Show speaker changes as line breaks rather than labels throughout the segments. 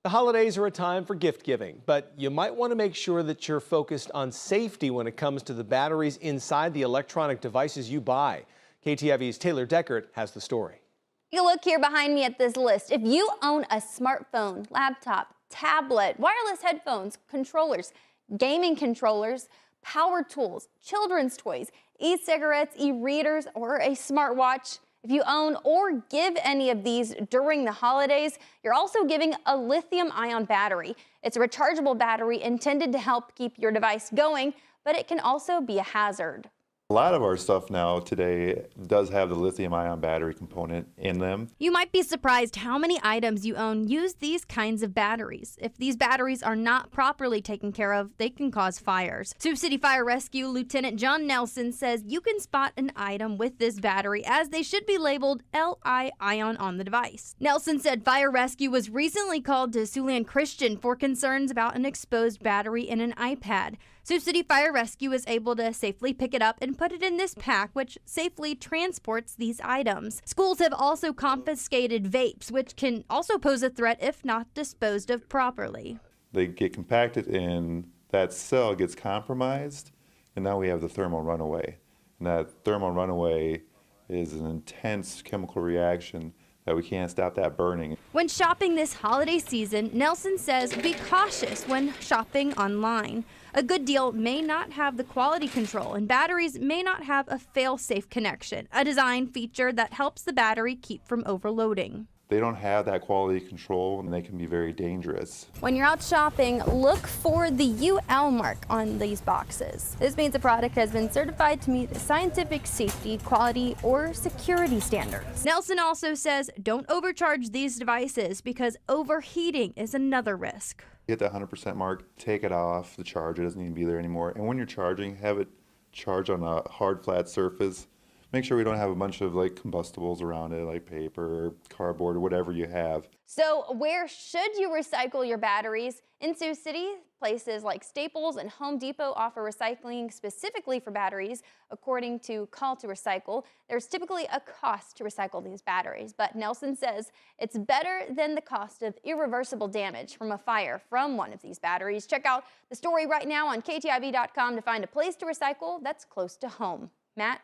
The holidays are a time for gift giving, but you might want to make sure that you're focused on safety when it comes to the batteries inside the electronic devices you buy. KTIV's Taylor Deckert has the story.
Take a look here behind me at this list. If you own a smartphone, laptop, tablet, wireless headphones, controllers, gaming controllers, power tools, children's toys, e-cigarettes, e-readers, or a smartwatch, if you own or give any of these during the holidays, you're also giving a lithium-ion battery. It's a rechargeable battery intended to help keep your device going, but it can also be a hazard.
A lot of our stuff now today does have the lithium-ion battery component in them.
You might be surprised how many items you own use these kinds of batteries. If these batteries are not properly taken care of, they can cause fires. Sioux City Fire Rescue Lieutenant John Nelson says you can spot an item with this battery as they should be labeled Li ion on the device. Nelson said fire rescue was recently called to Siouxland Christian for concerns about an exposed battery in an iPad. Sioux City Fire Rescue was able to safely pick it up and put it in this pack, which safely transports these items. Schools have also confiscated vapes, which can also pose a threat if not disposed of properly.
They get compacted and that cell gets compromised, and now we have the thermal runaway. And that thermal runaway is an intense chemical reaction that we can't stop that burning.
When shopping this holiday season, Nelson says be cautious when shopping online. A good deal may not have the quality control, and batteries may not have a fail-safe connection, a design feature that helps the battery keep from overloading.
They don't have that quality control, and they can be very dangerous.
When you're out shopping, look for the UL mark on these boxes. This means a product has been certified to meet scientific safety, quality, or security standards.
Nelson also says don't overcharge these devices because overheating is another risk.
Hit that 100% mark, take it off the charge, it doesn't need to be there anymore. And when you're charging, have it charge on a hard, flat surface. Make sure we don't have a bunch of combustibles around it, like paper or cardboard or whatever you have.
So where should you recycle your batteries? In Sioux City, places like Staples and Home Depot offer recycling specifically for batteries. According to Call to Recycle, there's typically a cost to recycle these batteries, but Nelson says it's better than the cost of irreversible damage from a fire from one of these batteries. Check out the story right now on KTIV.com to find a place to recycle that's close to home. Matt?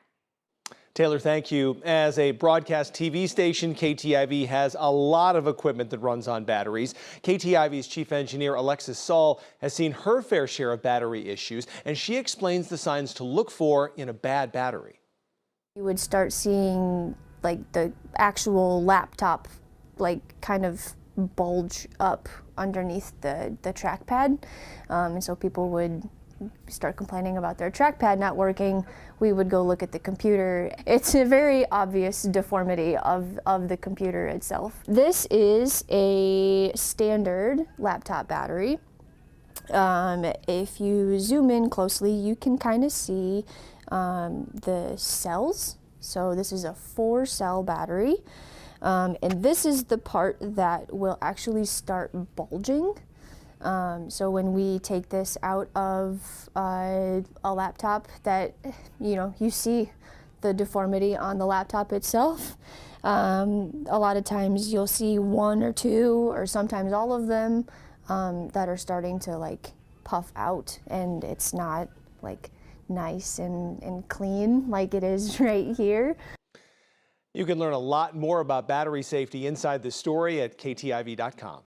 Taylor, thank you. As a broadcast TV station, KTIV has a lot of equipment that runs on batteries. KTIV's chief engineer, Alexis Saul, has seen her fair share of battery issues, and she explains the signs to look for in a bad battery.
You would start seeing the actual laptop kind of bulge up underneath the trackpad, and so people would start complaining about their trackpad not working. We would go look at the computer. It's a very obvious deformity of the computer itself. This is a standard laptop battery. If you zoom in closely, you can kind of see the cells. So this is a 4-cell battery, and this is the part that will actually start bulging. So when we take this out of a laptop, that you see the deformity on the laptop itself. A lot of times you'll see one or two, or sometimes all of them, that are starting to puff out, and it's not nice and clean like it is right here.
You can learn a lot more about battery safety inside this story at KTIV.com.